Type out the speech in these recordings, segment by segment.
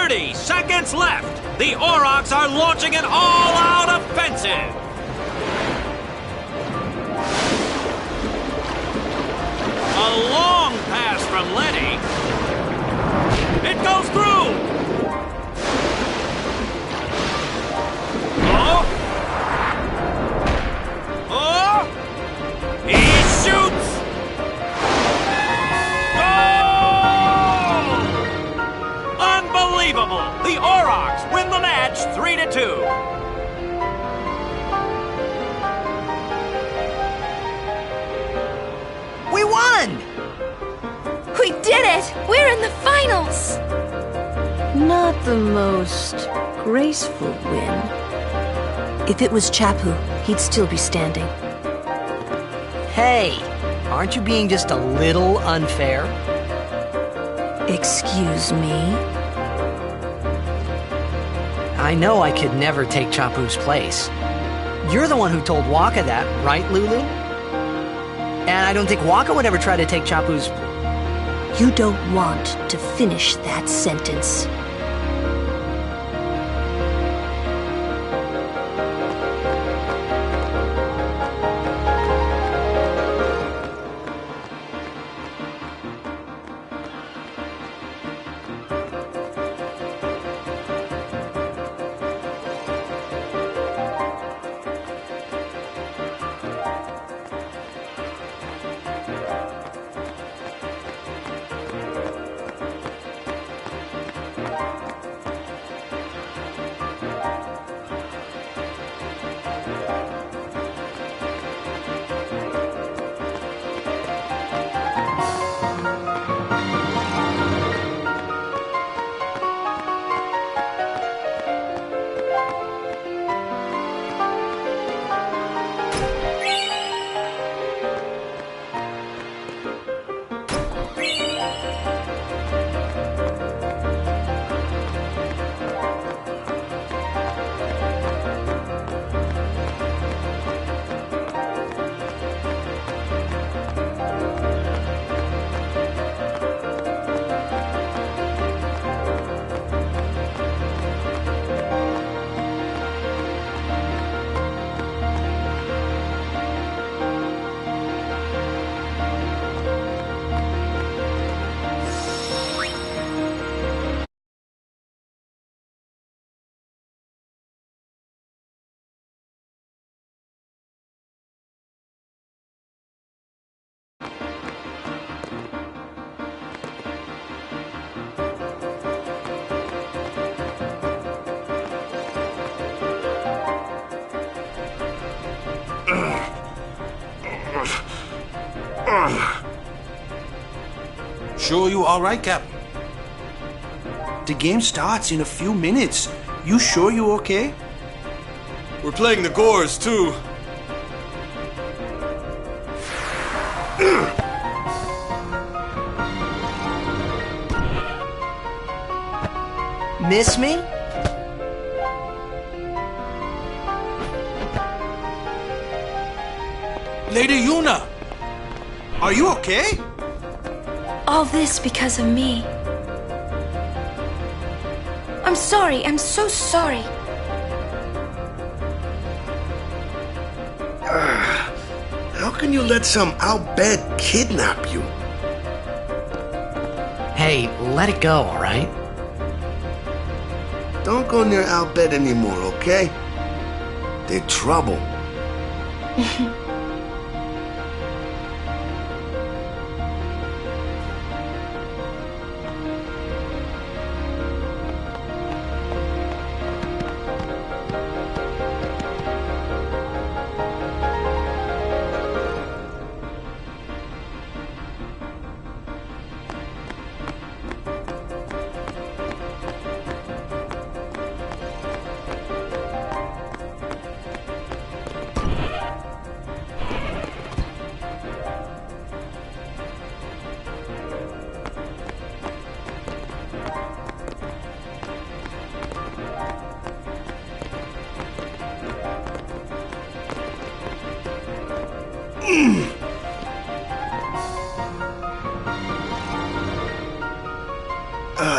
30 seconds left. The Aurochs are launching an all-out offensive. A long pass from Letty. It goes through. Oh. Oh. He shoots. Goal! Unbelievable. The Aurochs win the match 3-2. We won! We did it! We're in the finals! Not the most graceful win. If it was Chapu, he'd still be standing. Hey, aren't you being just a little unfair? Excuse me? I know I could never take Chapu's place. You're the one who told Waka that, right, Lulu? And I don't think Waka would ever try to take Chapu's... You don't want to finish that sentence. Sure you all right, Captain? The game starts in a few minutes. You sure you okay? We're playing the Gores, too. Miss me? Lady Yuna! Are you okay? All this because of me. I'm sorry. I'm so sorry. How can you let some Al-Bed kidnap you? Hey, let it go, all right? Don't go near Al-Bed anymore, okay? They're trouble.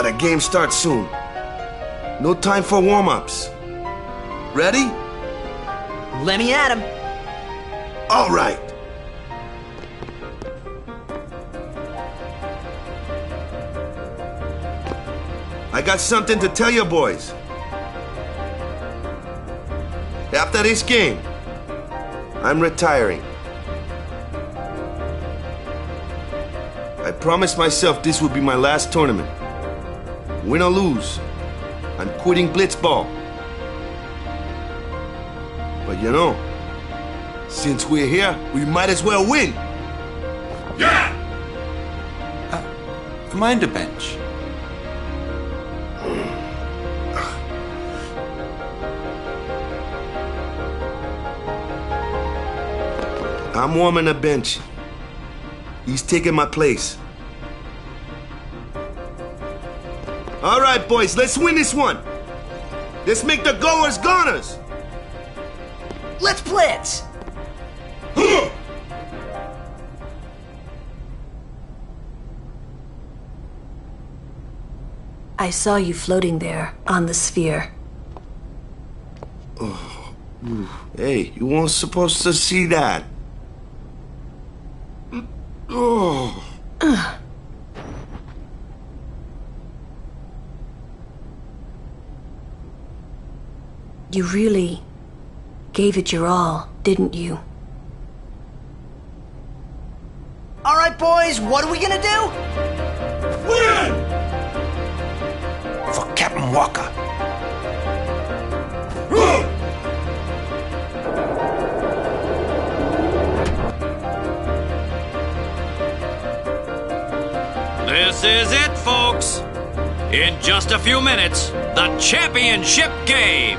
The game starts soon. No time for warm-ups. Ready? Let me at him. All right. I got something to tell you boys. After this game, I'm retiring. I promised myself this would be my last tournament. Win or lose, I'm quitting Blitz Ball. But you know, since we're here, we might as well win. Yeah! Mind the bench. I'm warming the bench. He's taking my place. All right, boys, let's win this one. Let's make the goers goners. Let's blitz. I saw you floating there on the sphere. Hey, you weren't supposed to see that. Oh. You really gave it your all, didn't you? All right, boys, what are we gonna do? Win! For Captain Walker. This is it, folks. In just a few minutes, the championship game.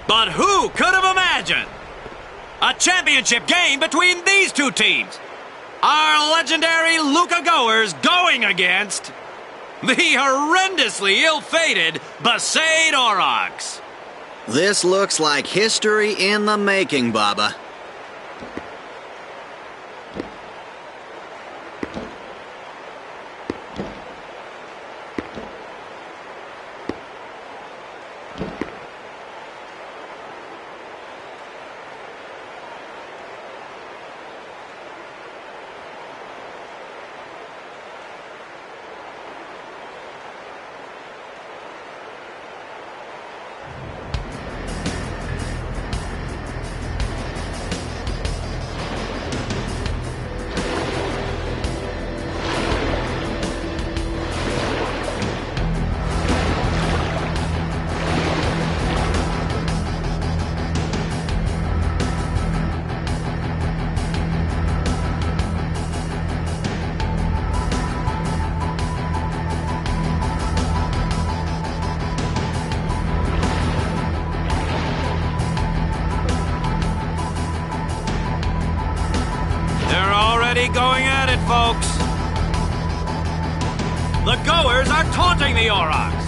But who could have imagined a championship game between these two teams? Our legendary Luca Goers going against the horrendously ill-fated Besaid Aurochs. This looks like history in the making, Baba. Going at it, folks. The Goers are taunting the Aurochs.